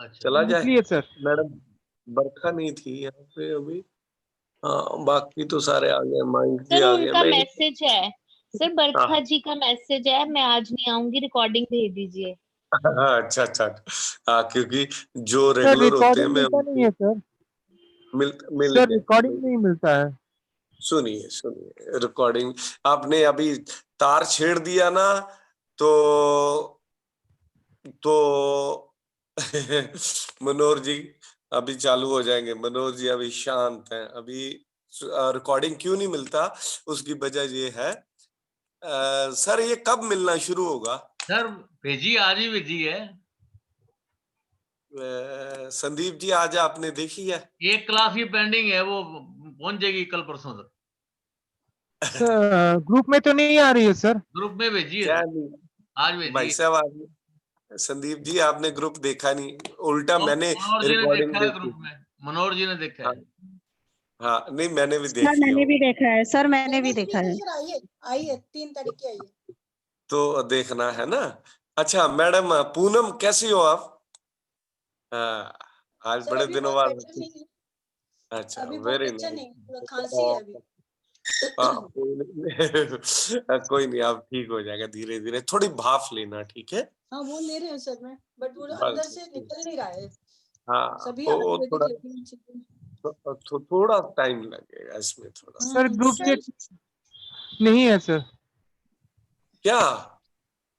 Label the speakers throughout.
Speaker 1: अच्छा
Speaker 2: चला जाए
Speaker 3: निकलिए सर।
Speaker 2: मैडम, बरखा नहीं थी यहाँ पे अभी। हाँ बाकी तो सारे आ गए, माइक जी
Speaker 4: सर
Speaker 2: आ गए।
Speaker 4: उनका
Speaker 2: मैं
Speaker 4: मैसेज है, सर बरखा
Speaker 2: हाँ
Speaker 4: जी का मैसेज है, मैं आज नहीं आऊंगी, रिकॉर्डिंग भेज दीजिए।
Speaker 2: हाँ, अच्छा अच्छा। हाँ क्योंकि जो
Speaker 3: सर
Speaker 2: रेगुलर होते हैं
Speaker 3: रिकॉर्डिंग
Speaker 2: मैं
Speaker 3: मिलता नहीं है सर।
Speaker 2: मिल
Speaker 3: सर
Speaker 2: गए।
Speaker 3: रिकॉर्डिंग नहीं मिलता है।
Speaker 2: सुनिए सुनिए, रिकॉर्डिंग आपने अभी तार छेड़ दिया ना, तो मनोहर जी अभी चालू हो जाएंगे। मनोहर जी अभी शांत हैं, अभी रिकॉर्डिंग क्यों नहीं मिलता, उसकी वजह ये है। सर ये कब मिलना शुरू होगा?
Speaker 1: सर भेजी, आज ही भेजी है।
Speaker 2: संदीप जी आज आपने देखी है?
Speaker 1: एक क्लास ही पेंडिंग है, वो पहुंच जाएगी कल परसों तक।
Speaker 3: सर ग्रुप में तो नहीं आ रही है सर।
Speaker 1: ग्रुप में भेजी है
Speaker 2: क्या
Speaker 1: सर,
Speaker 2: नहीं
Speaker 1: आज भेजी
Speaker 2: भाई
Speaker 1: है।
Speaker 2: साहब, आपने संदीप जी आपने ग्रुप देखा नहीं, उल्टा मैंने
Speaker 1: मनोहर जी ने
Speaker 2: रिकॉर्डिंग
Speaker 1: देखा है
Speaker 2: देखी।
Speaker 1: ग्रुप में, मनोहर जी ने देखा
Speaker 2: हाँ
Speaker 1: है।
Speaker 2: हाँ, नहीं मैंने भी
Speaker 5: सर
Speaker 2: देखी है
Speaker 5: मैंने
Speaker 2: वो।
Speaker 5: भी देखा है सर, मैंने भी देखा है।
Speaker 6: आई है 3 तारीख की आई है।
Speaker 2: तो देखना है ना। अच्छा मैडम पूनम कैसी हो आप? हाँ, आज
Speaker 6: सर
Speaker 2: बड़े
Speaker 6: अभी
Speaker 2: दिनों
Speaker 6: बहुत
Speaker 2: बाद।
Speaker 6: बेटर नहीं है,
Speaker 2: अच्छा
Speaker 6: अभी बहुत
Speaker 2: वेरी
Speaker 6: अच्छा नहीं, थोड़ा
Speaker 2: नाइस।
Speaker 6: खांसी है अभी।
Speaker 2: हाँ कोई नहीं कोई नहीं, आप ठीक हो जाएगा धीरे धीरे, थोड़ी भाफ लेना, ठीक है?
Speaker 6: हाँ वो ले रहे हैं सर में, बट वो अंदर
Speaker 2: बस
Speaker 6: से निकल नहीं रहा है।
Speaker 2: हाँ,
Speaker 6: सभी
Speaker 2: वो
Speaker 6: आयुर्वेदिक
Speaker 2: थोड़ा
Speaker 6: लेते हैं चीजें।
Speaker 2: थोड़ा टाइम लगेगा इसमें थोड़ा।
Speaker 3: सर ग्रुप चेक नहीं है सर।
Speaker 2: क्या?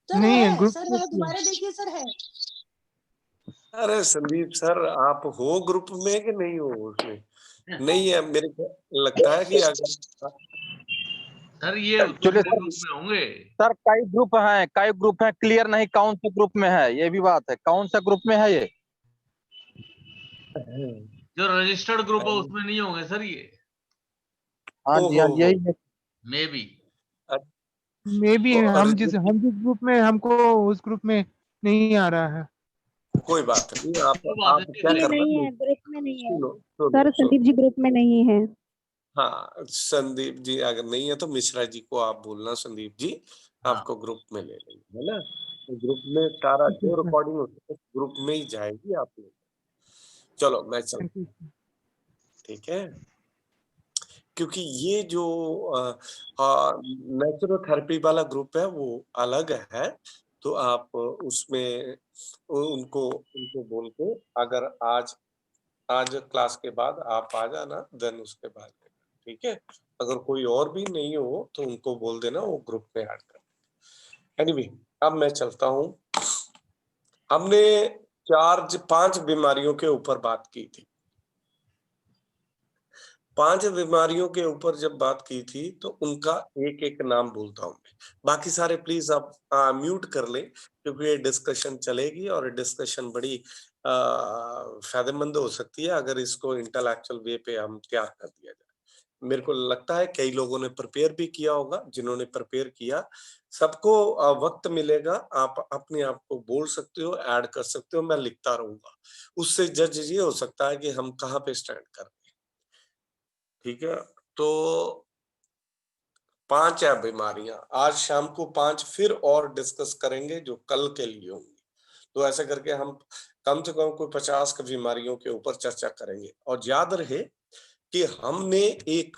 Speaker 6: सर
Speaker 3: नहीं है
Speaker 6: है,
Speaker 3: ग्रुप
Speaker 6: सर है,
Speaker 3: चेक।
Speaker 6: दोबारा देखिए सर है।
Speaker 2: अरे संदीप सर आप हो ग्रुप में कि नहीं हो उसमें? नहीं है, मेरे को लगता है कि अगर
Speaker 1: सर ये
Speaker 7: एक्चुअली
Speaker 1: दूसरे ग्रुप में होंगे।
Speaker 7: सर कई ग्रुप हैं, क्लियर नहीं कौन से ग्रुप में है, ये भी बात है, कौन सा ग्रुप में है ये।
Speaker 1: जो रजिस्टर्ड ग्रुप है उसमें नहीं होंगे सर ये,
Speaker 7: हाँ जी हाँ जी, यही है।
Speaker 1: May be.
Speaker 3: मे बी
Speaker 2: और
Speaker 3: हम जिस ग्रुप में, हमको उस ग्रुप में नहीं आ रहा है।
Speaker 2: कोई बात नहीं,
Speaker 1: बात
Speaker 2: आप क्या
Speaker 5: ये
Speaker 2: करना,
Speaker 5: नहीं है, ग्रुप में नहीं है
Speaker 2: सुनो सुनो
Speaker 5: सर,
Speaker 2: सुनो।
Speaker 5: संदीप जी ग्रुप में नहीं है।
Speaker 2: हाँ संदीप जी अगर नहीं है तो मिश्रा जी को आप बोलना, संदीप जी
Speaker 1: हाँ।
Speaker 2: आपको ग्रुप में ले लेंगे, है ना? ग्रुप में सारा जो रिकॉर्डिंग होती है ग्रुप में ही जाएगी आप लोग। चलो मैं चल, ठीक है? क्योंकि ये जो नेचुरोथेरेपी वाला ग्रुप है वो अलग है, तो आप उसमें उनको उनको बोल के अगर आज क्लास के बाद आप आ जाना, देन उसके बाद, ठीक है? अगर कोई और भी नहीं हो तो उनको बोल देना वो ग्रुप में ऐड कर। एनीवे अब मैं चलता हूँ। हमने 4-5 बीमारियों के ऊपर बात की थी। 5 बीमारियों के ऊपर जब बात की थी तो उनका एक एक नाम बोलता हूँ मैं, बाकी सारे प्लीज आप म्यूट कर लें, क्योंकि ये डिस्कशन चलेगी और डिस्कशन बड़ी फायदेमंद हो सकती है अगर इसको इंटेलेक्चुअल वे पे हम तैयार कर दिया जाए। मेरे को लगता है कई लोगों ने प्रिपेयर भी किया होगा, जिन्होंने प्रिपेयर किया सबको वक्त मिलेगा, आप अपने आप को बोल सकते हो, ऐड कर सकते हो, मैं लिखता रहूंगा, उससे जज ये हो सकता है कि हम कहाँ पे स्टैंड कर रहे हैं, ठीक है? तो 5 है बीमारियां, आज शाम को 5 फिर और डिस्कस करेंगे जो कल के लिए होंगी। तो ऐसे करके हम कम से कम कोई 50 की बीमारियों के ऊपर चर्चा करेंगे। और याद रहे कि हमने एक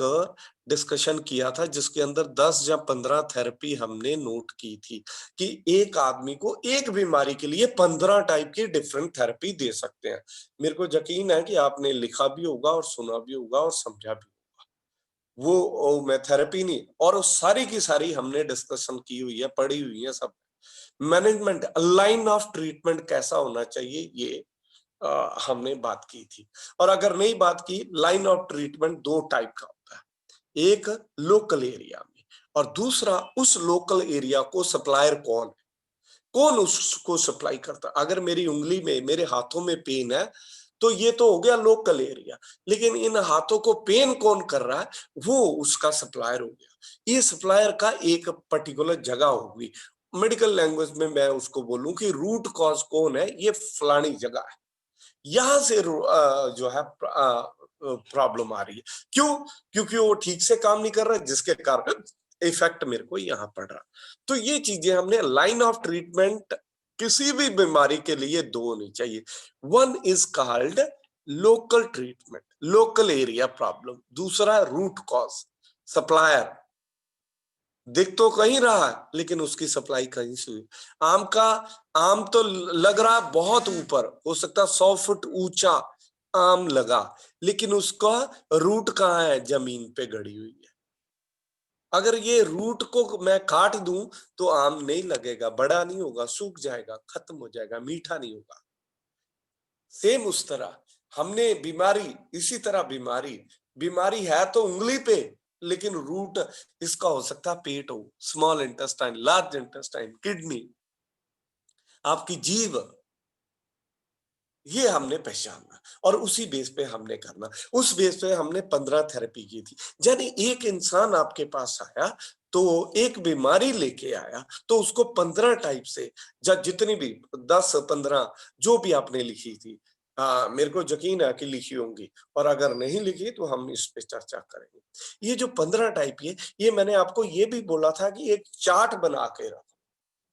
Speaker 2: डिस्कशन किया था जिसके अंदर 10 या 15 थेरेपी हमने नोट की थी कि एक आदमी को एक बीमारी के लिए 15 टाइप की डिफरेंट थेरेपी दे सकते हैं। मेरे को यकीन है कि आपने लिखा भी होगा और सुना भी होगा और समझा भी होगा। वो मैं थेरेपी नहीं, और सारी की सारी हमने डिस्कशन की हुई है, पढ़ी हुई है सब। मैनेजमेंट, लाइन ऑफ ट्रीटमेंट कैसा होना चाहिए, ये हमने बात की थी। और अगर नहीं बात की, लाइन ऑफ ट्रीटमेंट 2 टाइप का होता है, एक लोकल एरिया में और दूसरा उस लोकल एरिया को सप्लायर कौन उसको सप्लाई करता। अगर मेरी उंगली में, मेरे हाथों में पेन है तो ये तो हो गया लोकल एरिया, लेकिन इन हाथों को पेन कौन कर रहा है, वो उसका सप्लायर हो गया। ये सप्लायर का एक पर्टिकुलर जगह होगी, मेडिकल लैंग्वेज में मैं उसको बोलूं कि रूट कॉज कौन है, ये फलानी जगह है, यहां से जो है प्रॉब्लम आ रही है। क्यों? क्योंकि वो ठीक से काम नहीं कर रहा, जिसके कारण इफेक्ट मेरे को यहाँ पड़ रहा। तो ये चीजें हमने लाइन ऑफ ट्रीटमेंट किसी भी बीमारी के लिए दो होनी चाहिए। One is called local treatment, local area problem. दूसरा रूट कॉज, सप्लायर। दिख तो कहीं रहा है लेकिन उसकी सप्लाई कहीं से हुई। आम तो लग रहा बहुत ऊपर, हो सकता 100 फुट ऊंचा आम लगा, लेकिन उसका रूट कहाँ है? जमीन पे गड़ी हुई है। अगर ये रूट को मैं काट दूं तो आम नहीं लगेगा, बड़ा नहीं होगा, सूख जाएगा, खत्म हो जाएगा, मीठा नहीं होगा। सेम उस तरह हमने बीमारी, इसी तरह बीमारी है तो उंगली पे, लेकिन रूट इसका हो सकता है पेट हो, small intestine, large intestine, kidney, आपकी जीभ। ये हमने पहचानना और उसी बेस पे हमने करना। उस बेस पे हमने 15 थेरेपी की थी। यानी एक इंसान आपके पास आया तो एक बीमारी लेके आया तो उसको 15 टाइप से, जितनी भी 10-15 जो भी आपने लिखी थी, मेरे को यकीन है कि लिखी होंगी, और अगर नहीं लिखी तो हम इस पे चर्चा करेंगे। ये जो 15 टाइप ये मैंने आपको ये भी बोला था कि एक चार्ट बना के रखो,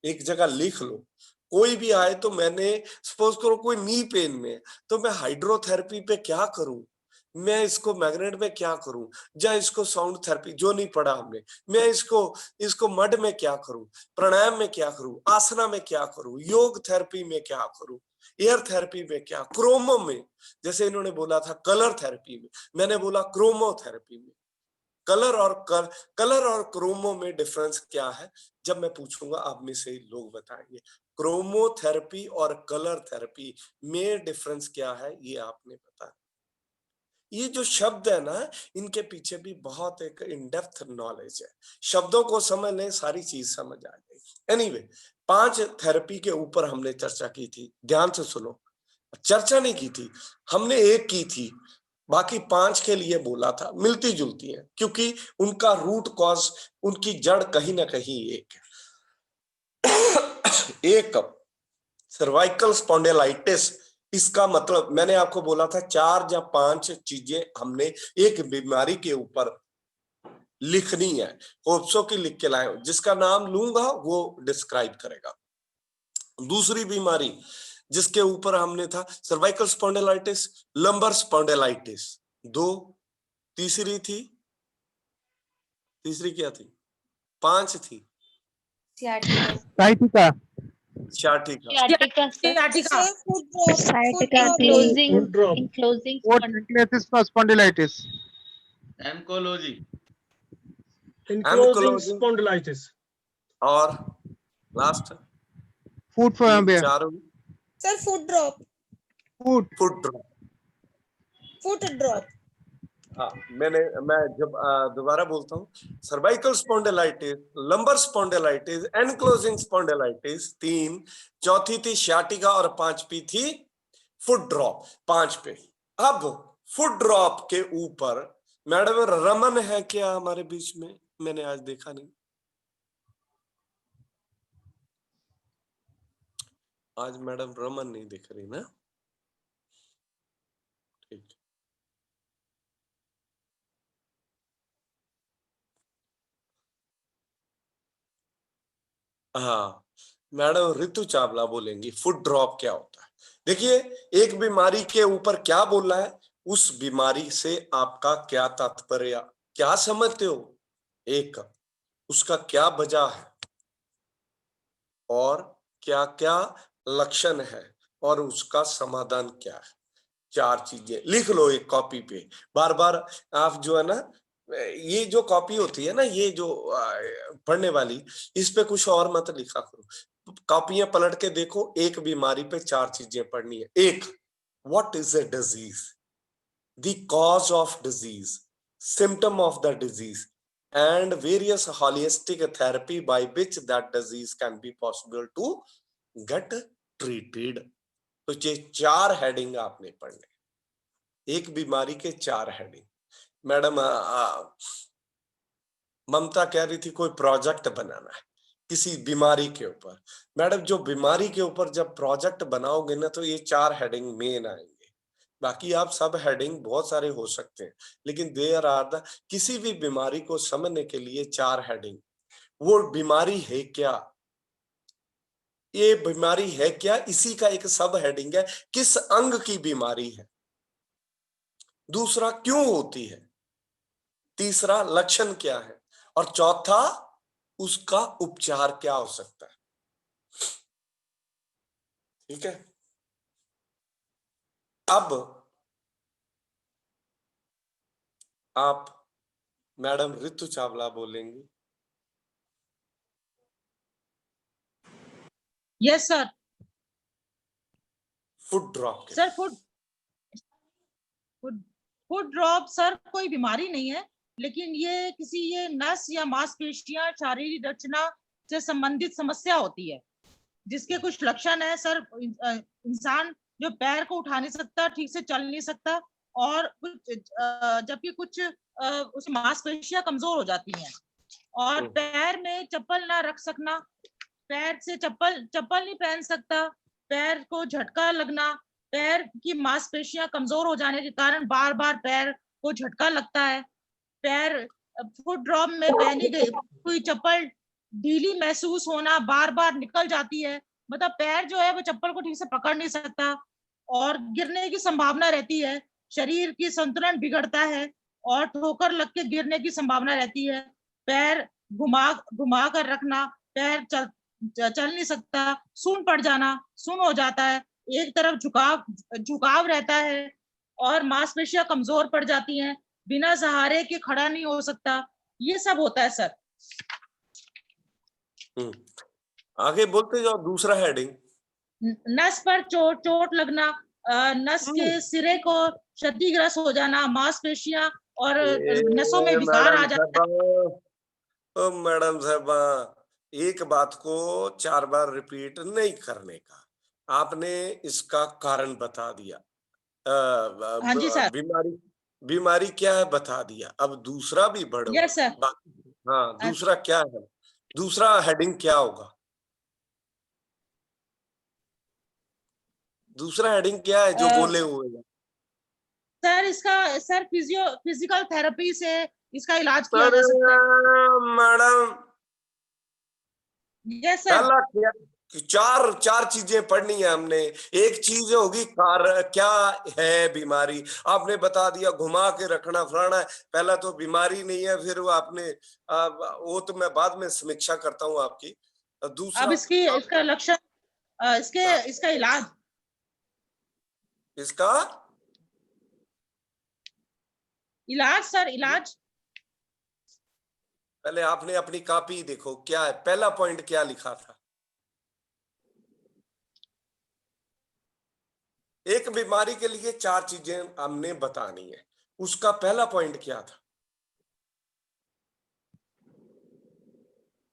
Speaker 2: एक जगह लिख लो। कोई भी आए तो मैंने सपोज करो कोई नी पेन में, तो मैं हाइड्रोथेरेपी पे क्या करूं, मैं इसको मैग्नेट में क्या करूं, या इसको साउंड थेरेपी जो नहीं पढ़ा हमने, मैं इसको मड में क्या करूं, प्राणायाम में क्या करूं, आसना में क्या करूं, योग थेरेपी में क्या करूं, एयर थेरेपी में क्या, क्रोमो में, जैसे इन्होंने बोला था कलर थेरेपी में, मैंने बोला क्रोमोथेरेपी में। कलर और क्रोमो में डिफरेंस क्या है? जब मैं पूछूंगा आप में से लोग बताएंगे। क्रोमोथेरेपी और कलर थेरेपी में डिफरेंस क्या है, ये आपने बताया। ये जो शब्द है ना, इनके पीछे भी बहुत एक इन डेप्थ नॉलेज है। शब्दों को समझ लें, सारी चीज समझ आ जाएगी। एनीवे, 5 थेरेपी के ऊपर हमने चर्चा की थी। ध्यान से सुनो, चर्चा नहीं की थी, हमने एक की थी, बाकी 5 के लिए बोला था। मिलती जुलती है क्योंकि उनका रूट कॉज, उनकी जड़ कहीं ना कहीं एक है। एक सर्वाइकल स्पॉन्डिलाइटिस, इसका मतलब मैंने आपको बोला था 4 या 5 चीजें हमने एक बीमारी के ऊपर लिखनी है। होप्सो की लिख के लाए, जिसका नाम लूंगा वो डिस्क्राइब करेगा। दूसरी बीमारी जिसके ऊपर हमने था सर्वाइकल स्पॉन्डिलाइटिस, लंबर स्पॉन्डिलाइटिस 2। तीसरी क्या थी? 5 थी।
Speaker 3: Sciatica,
Speaker 4: Sciatica, sir.
Speaker 6: Sciatica.
Speaker 5: Sciatica
Speaker 4: Enclosing,
Speaker 3: Foot drop.
Speaker 4: enclosing
Speaker 3: और
Speaker 4: spond-
Speaker 3: ट्रैंकियोलिटिस स्पॉन्डिलाइटिस,
Speaker 1: एमकोलॉजी,
Speaker 8: Enclosing spondylitis.
Speaker 2: और लास्ट
Speaker 3: फूड फोबिया,
Speaker 2: चारों
Speaker 6: Sir, foot drop.
Speaker 2: Foot drop.
Speaker 6: Foot drop.
Speaker 2: हाँ, मैं जब दोबारा बोलता हूँ, cervical spondylitis, lumbar spondylitis, enclosing spondylitis 3, चौथी थी सियाटिका और 5वीं थी फुट ड्रॉप। 5 पे। अब फुट ड्रॉप के ऊपर मैडम रमन है क्या हमारे बीच में? मैंने आज देखा नहीं। आज मैडम रमन नहीं दिख रही ना? ठीक। हाँ, मैडम रितु चावला बोलेंगी फुट ड्रॉप क्या होता है। देखिए, एक बीमारी के ऊपर क्या बोला है, उस बीमारी से आपका क्या तात्पर्य, क्या समझते हो, एक उसका क्या वजह है और क्या क्या लक्षण है और उसका समाधान क्या है। 4 चीजें लिख लो एक कॉपी पे। बार बार आप जो है ना, ये जो कॉपी होती है ना, ये जो पढ़ने वाली, इस पे कुछ और मत लिखा करो। कॉपियां पलट के देखो, एक बीमारी पे 4 चीजें पढ़नी है। एक, what is a disease, the cause of disease, symptom of the disease, and various holistic therapy by which that disease can be possible to get treated। तो ये 4 हेडिंग आपने पढ़ने, एक बीमारी के 4 हेडिंग। मैडम ममता कह रही थी कोई प्रोजेक्ट बनाना है किसी बीमारी के ऊपर। मैडम, जो बीमारी के ऊपर जब प्रोजेक्ट बनाओगे ना, तो ये 4 हेडिंग मेन आएंगे। बाकी आप सब हेडिंग बहुत सारे हो सकते हैं, लेकिन देयर आर द, किसी भी बीमारी को समझने के लिए 4 हेडिंग। वो बीमारी है क्या, ये बीमारी है क्या, इसी का एक सब हेडिंग है, किस अंग की बीमारी है। दूसरा, क्यों होती है। तीसरा, लक्षण क्या है। और चौथा, उसका उपचार क्या हो सकता है। ठीक है। अब आप मैडम ऋतु चावला बोलेंगी।
Speaker 8: Yes sir.
Speaker 2: फुट ड्रॉप के
Speaker 8: सर फुट ड्रॉप सर कोई बीमारी नहीं है, लेकिन ये नस या मांसपेशियां शारीरिक रचना से संबंधित समस्या होती है, जिसके कुछ लक्षण है सर। इंसान जो पैर को उठा नहीं सकता, ठीक से चल नहीं सकता, और कुछ जबकि कुछ उस मांसपेशियां कमजोर हो जाती हैं, और पैर में चप्पल ना रख सकना, पैर से चप्पल नहीं पहन सकता, पैर को झटका लगना, पैर की मांसपेशियां कमजोर हो जाने के कारण बार बार पैर को झटका लगता है, पैर फुट ड्रॉप में पहनी गई कोई चप्पल ढीली महसूस होना, बार बार निकल जाती है, मतलब पैर जो है वो चप्पल को ठीक से पकड़ नहीं सकता, और गिरने की संभावना रहती है, शरीर की संतुलन बिगड़ता है, और ठोकर लग के गिरने की संभावना रहती है, पैर घुमा कर रखना, पैर चल नहीं सकता, सुन पड़ जाना, सुन हो जाता है, एक तरफ झुकाव रहता है, और मांसपेशियां कमजोर पड़ जाती हैं, बिना सहारे के खड़ा नहीं हो सकता, ये सब होता है सर।
Speaker 2: आगे बोलते जाओ। दूसरा हेडिंग,
Speaker 8: नस पर चोट लगना, नस के सिरे को क्षतिग्रस्त हो जाना, मांसपेशियां और नसों में विकार आ जाता है।
Speaker 2: मैडम साहबा, एक बात को 4 बार रिपीट नहीं करने का, आपने इसका कारण बता दिया।
Speaker 8: हाँ जी सर।
Speaker 2: बीमारी क्या है बता दिया। अब दूसरा भी बढ़ो।
Speaker 8: Yes sir.
Speaker 2: हाँ, दूसरा क्या है, दूसरा हेडिंग क्या होगा, दूसरा हेडिंग क्या है जो बोले हुए हैं।
Speaker 8: सर इसका फिजिकल थेरेपी से इसका इलाज किया जा सकता है
Speaker 2: मैडम।
Speaker 8: Yes sir.
Speaker 2: पहला क्या, चार चीजें पढ़नी है हमने। एक चीज होगी क्या है बीमारी, आपने बता दिया, घुमा के रखना फलाना है। पहला तो बीमारी नहीं है, फिर वो आपने वो तो मैं बाद में समीक्षा करता हूँ आपकी। दूसरा,
Speaker 8: अब इसका लक्षण, इसका इलाज,
Speaker 2: इसका
Speaker 8: इलाज सर, इलाज।
Speaker 2: पहले आपने अपनी कॉपी देखो, क्या है पहला पॉइंट, क्या लिखा था। एक बीमारी के लिए 4 चीजें हमने बतानी है, उसका पहला पॉइंट क्या था।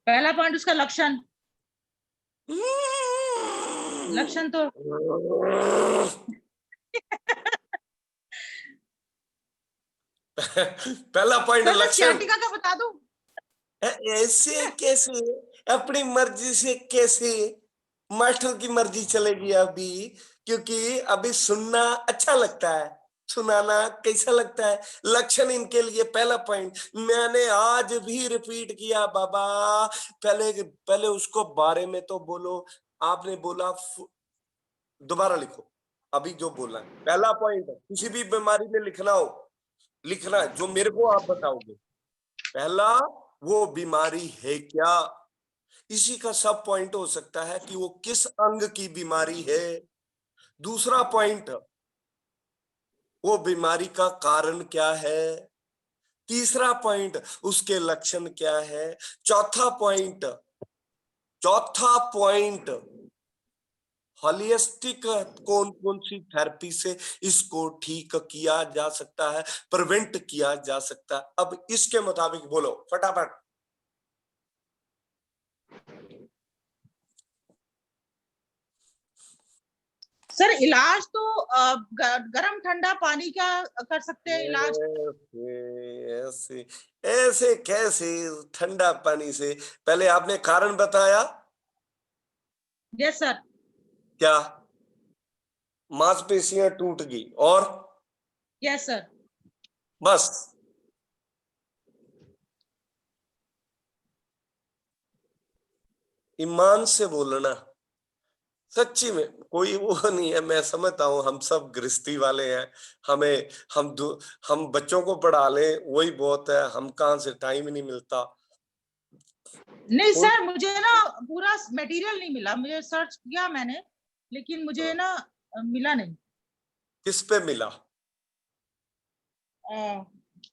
Speaker 8: पहला पॉइंट उसका लक्षण, लक्षण तो
Speaker 2: पहला पॉइंट लक्षण।
Speaker 8: का बता दूं?
Speaker 2: ऐसे कैसे, अपनी मर्जी से कैसे, मास्टर की मर्जी चलेगी अभी, क्योंकि अभी सुनना अच्छा लगता है, सुनाना कैसा लगता है। लक्षण इनके लिए पहला पॉइंट मैंने आज भी रिपीट किया बाबा। पहले उसको बारे में तो बोलो, आपने बोला, दोबारा लिखो अभी जो बोला। पहला पॉइंट किसी भी बीमारी में लिखना है जो मेरे को आप बताओगे। पहला, वो बीमारी है क्या, इसी का सब पॉइंट हो सकता है कि वो किस अंग की बीमारी है। दूसरा पॉइंट, वो बीमारी का कारण क्या है। तीसरा पॉइंट, उसके लक्षण क्या है। चौथा पॉइंट होलिस्टिक कौन कौन सी थेरेपी से इसको ठीक किया जा सकता है, प्रिवेंट किया जा सकता है। अब इसके मुताबिक बोलो फटाफट।
Speaker 8: सर इलाज तो गर्म ठंडा पानी का कर सकते हैं इलाज।
Speaker 2: ऐसे ऐसे कैसे ठंडा पानी से, पहले आपने कारण बताया।
Speaker 8: Yes sir.
Speaker 2: क्या, मांसपेशियां टूट गई और
Speaker 8: यस सर।
Speaker 2: बस। ईमान से बोलना, सच्ची में कोई वो नहीं है, मैं समझता हूँ हम सब गृहस्थी वाले हैं, हम बच्चों को पढ़ा लें वही बहुत है, हम कहाँ से टाइम ही नहीं मिलता।
Speaker 8: नहीं सर, मुझे ना पूरा मटेरियल नहीं मिला, मुझे सर्च किया मैंने, लेकिन मुझे ना मिला नहीं।
Speaker 2: किस पे मिला?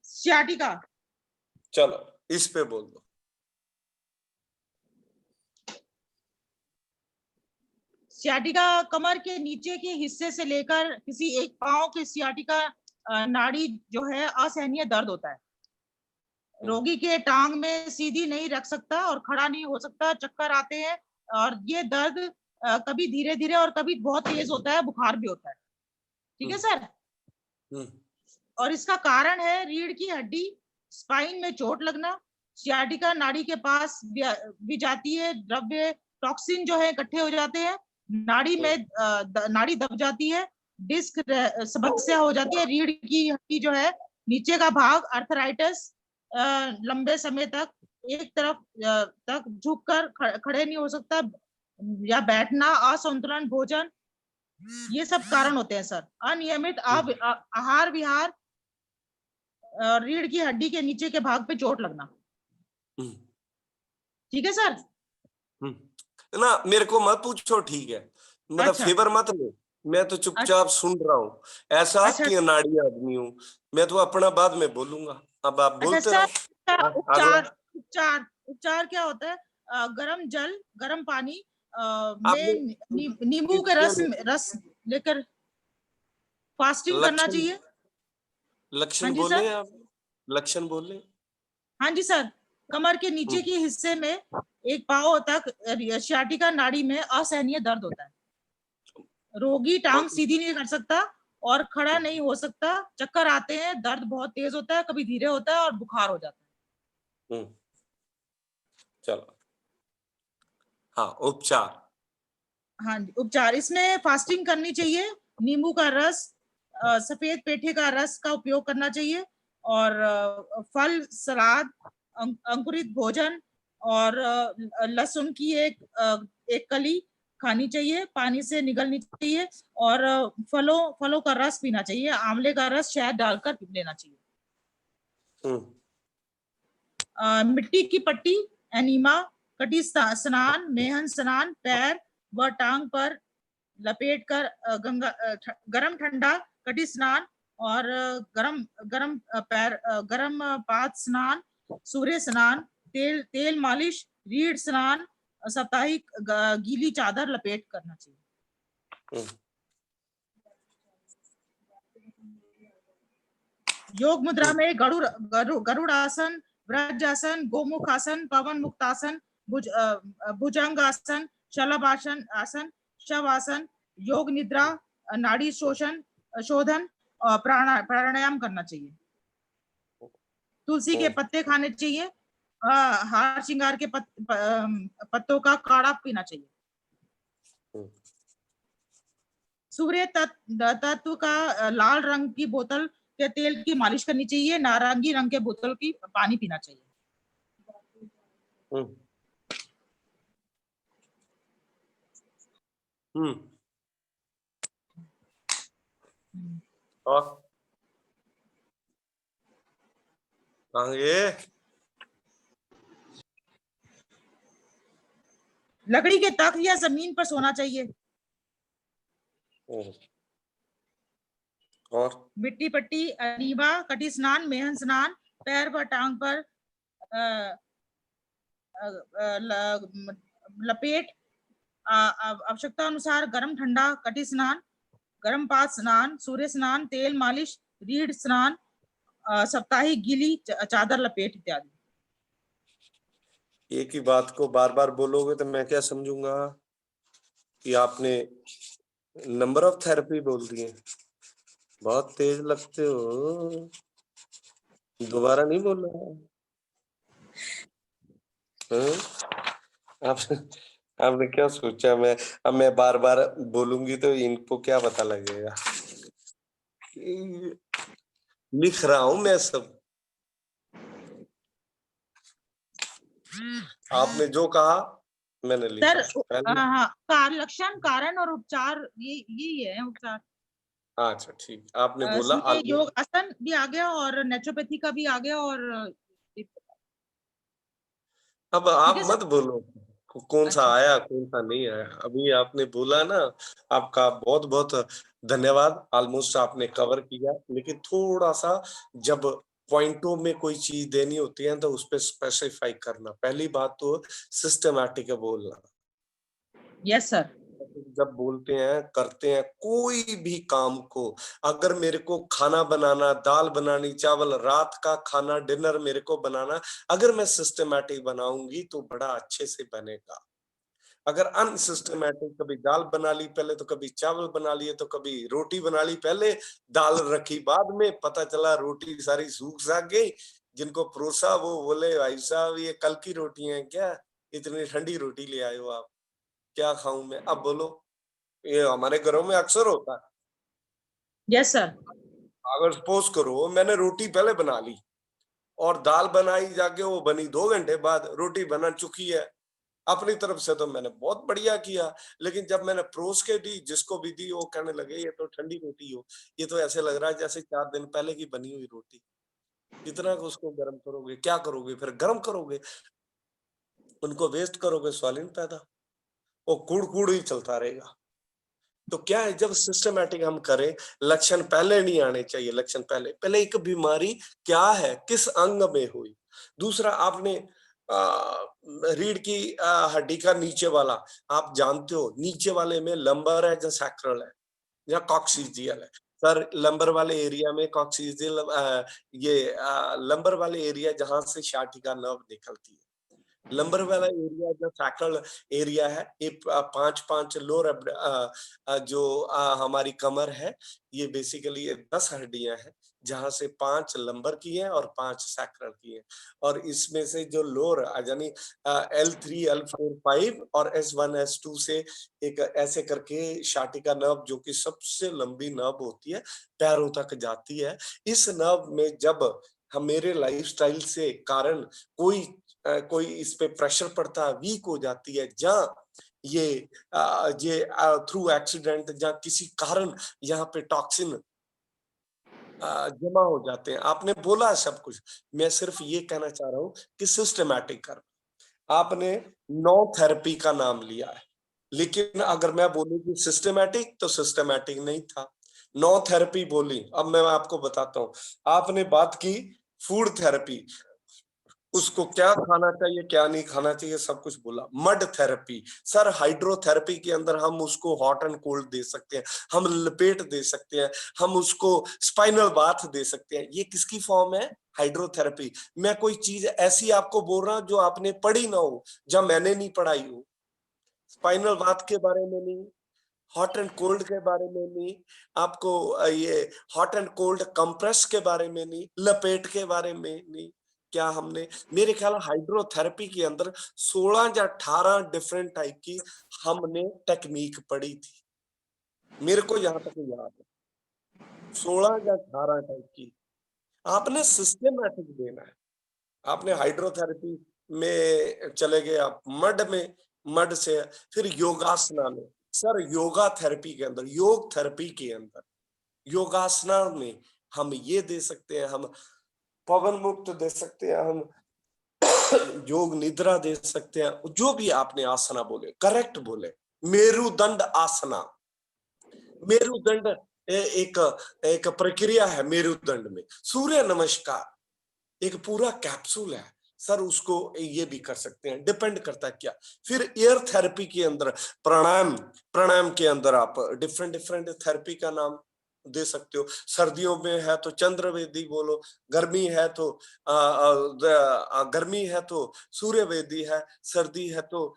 Speaker 8: सियाटिका।
Speaker 2: चलो इस पे बोल दो।
Speaker 8: सियाटिका कमर के नीचे के हिस्से से लेकर किसी एक पांव के सियाटिका नाड़ी जो है असहनीय दर्द होता है। रोगी के टांग में सीधी नहीं रख सकता और खड़ा नहीं हो सकता, चक्कर आते हैं, और ये दर्द कभी धीरे धीरे और कभी बहुत तेज होता है, बुखार भी होता है। ठीक है सर। और इसका कारण है रीढ़ की हड्डी, स्पाइन में चोट लगना, सियाटिका नाड़ी के पास भी जाती है, द्रव्य टॉक्सिन जो है इकट्ठे हो जाते हैं, नाड़ी में नाड़ी दब जाती है, डिस्क समस्या हो जाती है, रीढ़ की हड्डी जो है नीचे का भाग, अर्थराइटिस, लंबे समय तक एक तरफ तक झुककर खड़े नहीं हो सकता या बैठना, असंतुलन भोजन, ये सब कारण होते हैं सर। अनियमित आहार विहार, रीढ़ की हड्डी के नीचे के भाग पे चोट लगना। ठीक है सर।
Speaker 2: ना मेरे को मत पूछो, ठीक है, मतलब
Speaker 8: अच्छा।
Speaker 2: फेवर मत लो, मैं तो चुपचाप सुन रहा हूँ। ऐसा कि अनाड़ी आदमी हूँ मैं, तो अपना बाद में बोलूंगा, अब आप बोलते रहो।
Speaker 8: उपचार क्या होता है? गरम जल, गरम पानी में नींबू के रस लेकर फास्टिंग करना चाहिए।
Speaker 2: लक्षण बोले आप, लक्षण बोले।
Speaker 8: हाँ जी सर। कमर के नीचे के हिस्से में एक पांव तक सियाटिका नाड़ी में असहनीय दर्द होता है। रोगी टांग सीधी नहीं कर सकता और खड़ा नहीं हो सकता, चक्कर आते हैं, दर्द बहुत तेज होता है, कभी धीरे होता है और बुखार हो जाता है।
Speaker 2: चलो हाँ, उपचार। हाँ
Speaker 8: जी, उपचार इसमें फास्टिंग करनी चाहिए, नींबू का रस, सफेद पेठे का रस का उपयोग करना चाहिए, और फल, सलाद, अंकुरित भोजन और लहसुन की एक कली खानी चाहिए, पानी से निगलनी चाहिए, और फलों का रस पीना चाहिए, आंवले का रस शहद डालकर लेना चाहिए। मिट्टी की पट्टी, एनीमा, कटी स्नान, मेहन स्नान, पैर व टांग पर लपेटकर गरम ठंडा कटी स्नान और गरम पाद स्नान, सूर्य स्नान, तेल मालिश, रीढ़ स्नान, साप्ताहिक गीली चादर लपेट करना चाहिए। योग मुद्रा में गरुड़ आसन, व्रजासन, गोमुख आसन, पवन मुक्तासन, भुजंग आसन, शलभ आसन, शव आसन, योग निद्रा, नाड़ी शोधन और प्राणायाम करना चाहिए। तुलसी के पत्ते खाने चाहिए, हार श्रृंगार के पत्तों का काढ़ा पीना चाहिए। सूर्य तत्व का लाल रंग की बोतल के तेल की मालिश करनी चाहिए, नारंगी रंग के बोतल की पानी पीना चाहिए।
Speaker 2: और
Speaker 8: लकड़ी के तख्त या जमीन पर सोना चाहिए।
Speaker 2: और
Speaker 8: मिट्टी पट्टी, अनीबा, कटी स्नान, मेहन स्नान, पैर व टांग पर लपेट, आवश्यकता अनुसार गर्म ठंडा कटी स्नान, गर्म पाद स्नान, सूर्य स्नान, तेल मालिश, रीढ़ स्नान, साप्ताहिक गीली चादर लपेट इत्यादि।
Speaker 2: एक ही बात को बार बार बोलोगे तो मैं क्या समझूंगा कि आपने नंबर ऑफ थेरेपी बोल दिए। बहुत तेज लगते हो, दोबारा नहीं बोलना है। आपने क्या सोचा अब मैं बार बार बोलूंगी तो इनको क्या पता लगेगा। लिख रहा हूं मैं सब, आपने जो कहा मैंने लिखा
Speaker 8: सर
Speaker 2: पहले।
Speaker 8: हाँ, लक्षण, कारण और उपचार, ये है उपचार।
Speaker 2: अच्छा ठीक, आपने बोला
Speaker 8: इसमें
Speaker 2: आलू।
Speaker 8: योग आसन भी आ गया और नेचुरोपैथी का भी आ गया और
Speaker 2: अब आप
Speaker 8: ठीक है
Speaker 2: मत
Speaker 8: सर।
Speaker 2: बोलो कौन सा
Speaker 8: अच्छा
Speaker 2: आया कौन सा नहीं आया, अभी आपने बोला ना। आपका बहुत बहुत धन्यवाद, ऑलमोस्ट आपने कवर किया, लेकिन थोड़ा सा जब पॉइंटों में कोई चीज देनी होती है तो उस पर स्पेसिफाई करना। पहली बात तो सिस्टमैटिक बोलना।
Speaker 8: Yes sir.
Speaker 2: जब बोलते हैं करते हैं कोई भी काम को, अगर मेरे को खाना बनाना, दाल बनानी, चावल, रात का खाना, डिनर मेरे को बनाना, अगर मैं सिस्टमैटिक बनाऊंगी तो बड़ा अच्छे से बनेगा। अगर अनसिस्टमैटिक, कभी दाल बना ली पहले तो कभी चावल बना लिए तो कभी रोटी बना ली पहले, दाल रखी बाद में, पता चला रोटी सारी सूख साख गई। जिनको परोसा वो बोले भाई साहब ये कल की रोटी है क्या, इतनी ठंडी रोटी ले आए हो आप, क्या खाऊं मैं। अब बोलो, ये हमारे घरों में अक्सर होता है।
Speaker 8: Yes sir.
Speaker 2: अगर सपोज करो मैंने रोटी पहले बना ली और दाल बनाई जाके वो बनी 2 घंटे बाद, रोटी बना चुकी है, अपनी तरफ से तो मैंने बहुत बढ़िया किया, लेकिन जब मैंने परोस के दी जिसको भी दी वो कहने लगे ये तो ठंडी रोटी हो, ये तो ऐसे लग रहा है जैसे 4 दिन पहले की बनी हुई रोटी। कितना उसको गर्म करोगे, क्या करोगे, फिर गर्म करोगे, उनको वेस्ट करोगे, सवाल ही नहीं पैदा, वो कूड़ कूड़ ही चलता रहेगा। तो क्या है, जब सिस्टमैटिक हम करें, लक्षण पहले नहीं आने चाहिए। लक्षण पहले पहले एक बीमारी क्या है, किस अंग में हुई। दूसरा, आपने रीढ़ की हड्डी का नीचे वाला, आप जानते हो नीचे वाले में लंबर है या सैक्रल है या कॉक्सीजियल है। सर लंबर वाले एरिया में कॉक्सीजियल, ये लंबर वाले एरिया जहां से शाटिका नर्व निकलती है, लंबर वाला एरिया जो सैक्रल एरिया है, ये 5 लोअर जो हमारी कमर है, ये बेसिकली 10 हड्डियां हैं, जहां से 5 लंबर की हैं और 5 सैक्रल की हैं। और इसमें से जो लोअर यानी L3, L4, 5 और S1, S2 से एक ऐसे करके शाटिका नर्व, जो कि सबसे लंबी नर्व होती है, पैरों तक जाती है। इस नर्व में जब हम मेरे लाइफस्टाइल से कारण कोई इस पे प्रेशर पड़ता है, वीक हो जाती है, जहां ये थ्रू एक्सीडेंट या किसी कारण यहाँ पे टॉक्सिन जमा हो जाते हैं। आपने बोला सब कुछ, मैं सिर्फ ये कहना चाह रहा हूँ कि सिस्टमैटिक कर। आपने नो थेरेपी का नाम लिया है, लेकिन अगर मैं बोलूं कि सिस्टमैटिक, तो सिस्टमैटिक नहीं था। नो थेरेपी बोली, अब मैं आपको बताता हूँ। आपने बात की फूड थेरेपी, उसको क्या खाना चाहिए क्या नहीं खाना चाहिए सब कुछ बोला। मड थेरेपी, सर हाइड्रोथेरेपी के अंदर हम उसको हॉट एंड कोल्ड दे सकते हैं, हम लपेट दे सकते हैं, हम उसको स्पाइनल बाथ दे सकते हैं। ये किसकी फॉर्म है, हाइड्रोथेरेपी। मैं कोई चीज ऐसी आपको बोल रहा हूं जो आपने पढ़ी ना हो, जब मैंने नहीं पढ़ाई हो। स्पाइनल बाथ के बारे में नहीं, हॉट एंड कोल्ड के बारे में नहीं, आपको ये हॉट एंड कोल्ड कंप्रेस के बारे में नहीं, लपेट के बारे में नहीं। क्या हमने, मेरे ख्याल हाइड्रोथेरेपी के अंदर 16 या 18 डिफरेंट टाइप की हमने टेक्निक पढ़ी थी, मेरे को यहाँ तक याद है 16 या 18 टाइप की। आपने सिस्टमैटिक देना है। आपने हाइड्रोथेरेपी में चले गए, आप मड में, मड से फिर योगासना में। सर योगा थेरेपी के अंदर, योग थेरेपी के अंदर योगासना में हम ये दे सकते हैं, हम पवन मुक्त दे सकते हैं, हम योग निद्रा दे सकते हैं, जो भी आपने आसना बोले करेक्ट बोले। मेरुदंड आसना, मेरुदंड एक प्रक्रिया है मेरुदंड में। सूर्य नमस्कार एक पूरा कैप्सूल है सर, उसको ये भी कर सकते हैं, डिपेंड करता है क्या। फिर एयर थेरेपी के अंदर प्राणायाम, प्राणायाम के अंदर आप डिफरेंट डिफरेंट थेरेपी का नाम दे सकते हो। सर्दियों में है तो चंद्रवेदी बोलो, गर्मी है तो गर्मी है तो सूर्यवेदी है, सर्दी है तो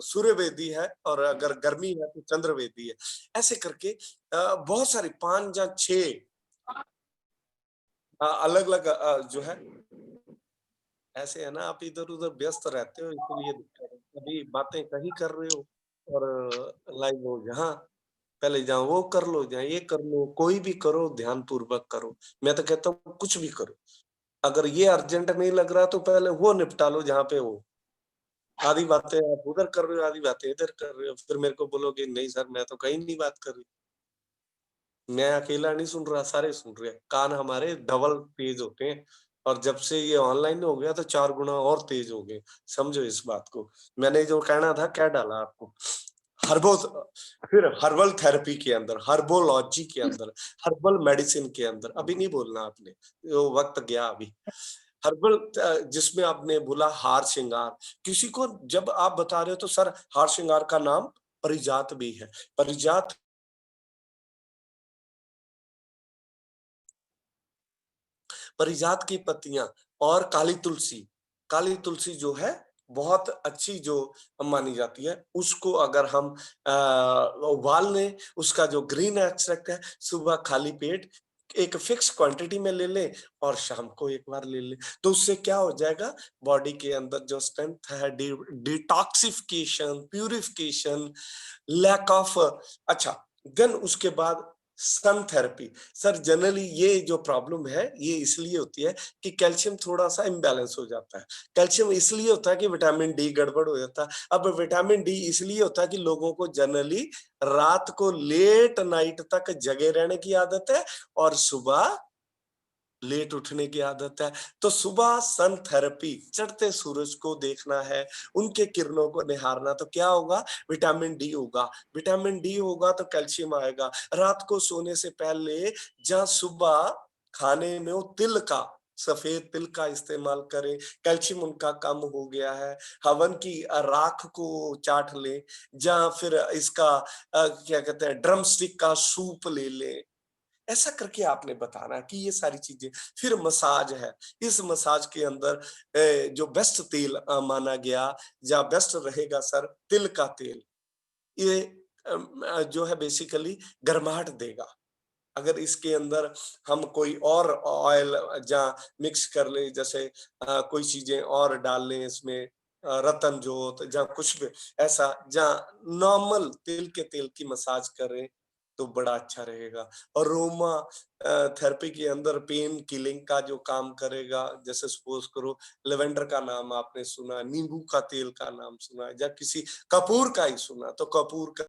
Speaker 2: सूर्यवेदी है, और अगर गर्मी है तो चंद्रवेदी है। ऐसे करके बहुत सारी 5 या 6 अलग अलग जो है। ऐसे है ना, आप इधर उधर व्यस्त रहते हो, इसलिए कभी बातें कहीं कर रहे हो और लाइव हो जहाँ, पहले जहाँ वो कर लो, जहाँ ये कर लो, कोई भी करो ध्यान पूर्वक करो। मैं तो कहता हूँ कुछ भी करो, अगर ये अर्जेंट नहीं लग रहा तो पहले वो निपटा लो जहाँ पे हो। आधी बातें आप उधर कर रहे हो, आधी बातें इधर कर रहे हो, फिर मेरे को बोलोगे नहीं सर मैं तो कहीं नहीं बात कर रही। मैं अकेला नहीं सुन रहा, सारे सुन रहे हैं। कान हमारे डबल तेज होते हैं और जब से ये ऑनलाइन हो गया तो 4 गुना और तेज हो गए। समझो इस बात को। मैंने जो कहना था कह डाला आपको। फिर हर्बल थेरेपी के अंदर, हर्बोलॉजी के अंदर, हर्बल मेडिसिन के अंदर अभी नहीं बोलना आपने, वो वक्त गया अभी। हर्बल जिसमें आपने बोला हार श्रृंगार, किसी को जब आप बता रहे हो तो सर हार श्रृंगार का नाम परिजात भी है। परिजात की पत्तियां और काली तुलसी जो है बहुत अच्छी जो मानी जाती है, उसको अगर हम उबाल लें, उसका जो ग्रीन एक्सट्रैक्ट है सुबह खाली पेट एक फिक्स क्वांटिटी में ले ले और शाम को एक बार ले ले, तो उससे क्या हो जाएगा, बॉडी के अंदर जो स्ट्रेंथ है, डिटॉक्सिफिकेशन, प्यूरिफिकेशन, लैक ऑफ अच्छा। देन उसके बाद सन थेरेपी। सर जनरली ये जो प्रॉब्लम है ये इसलिए होती है कि कैल्शियम थोड़ा सा इम्बैलेंस हो जाता है। कैल्शियम इसलिए होता है कि विटामिन डी गड़बड़ हो जाता है। अब विटामिन डी इसलिए होता है कि लोगों को जनरली रात को लेट नाइट तक जगे रहने की आदत है और सुबह लेट उठने की आदत है। तो सुबह सन थेरेपी, चढ़ते सूरज को देखना है, उनके किरणों को निहारना, तो क्या होगा, विटामिन डी होगा। विटामिन डी होगा तो कैल्शियम आएगा। रात को सोने से पहले जहाँ सुबह खाने में वो तिल का, सफेद तिल का इस्तेमाल करें, कैल्शियम उनका कम हो गया है। हवन की राख को चाट लें, जहाँ फिर इसका क्या कहते हैं ड्रम स्टिक का सूप ले लें। ऐसा करके आपने बताना कि ये सारी चीजें। फिर मसाज है, इस मसाज के अंदर जो बेस्ट तेल माना गया, जहाँ बेस्ट रहेगा सर तिल का तेल, ये जो है बेसिकली गर्माहट देगा। अगर इसके अंदर हम कोई और ऑयल जहाँ मिक्स कर ले, जैसे कोई चीजें और डाल लें इसमें, रतन जोत, जहाँ कुछ भी ऐसा, जहाँ नॉर्मल तिल के तेल की मसाज करें तो बड़ा अच्छा रहेगा। और रोमा थेरेपी के अंदर पेन किलिंग का जो काम करेगा, जैसे सपोज करो लेवेंडर का नाम आपने सुना, नींबू का तेल का नाम सुना, या किसी कपूर का ही सुना, तो कपूर का